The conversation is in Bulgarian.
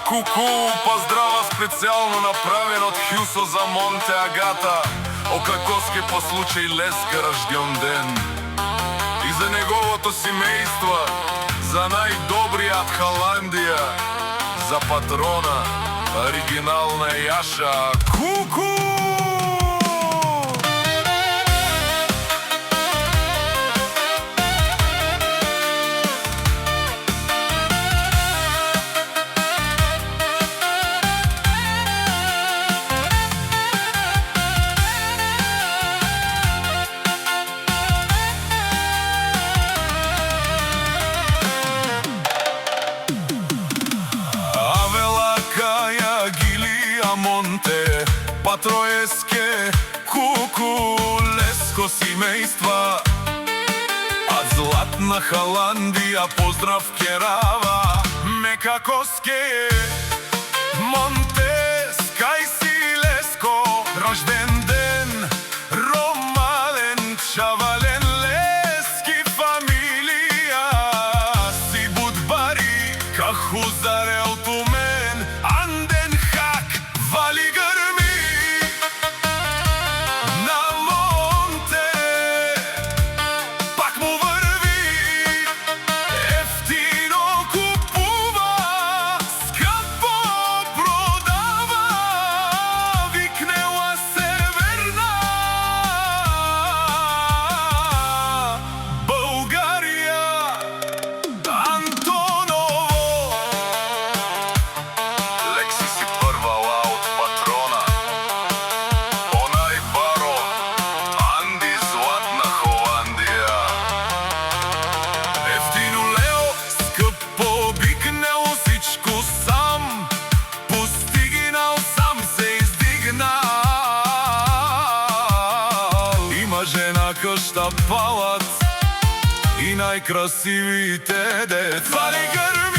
Ку-ку, поздрава специјално направен од Хјусо за Монте Агата. Оклакоске по случај Леска рожден ден. И за неговото семејство, за најдобриот Халандија, за патрона, оригинална Јаша. Ку-ку! Монте, Патроеске, Ку-ку, Леско семејства. Од златна Халандија поздрав керава. Мекакоске, Монте, скајси Леско, рожден ден, ромален, чавален, Лески фамилија. Си будбари, кахузаре алтумен, анден вали грми на Монте, пак му врви, ефтино купува, скапо продава, викнела северна Българија, Антоново. Лекси си прва патрона, онај баро, Анди златна Холандија. Ефтино Лео, скъпо бикнел всичко сам, постигнал сам се издигнал. Има жена къща палат и најкрасивите деца. Вали грми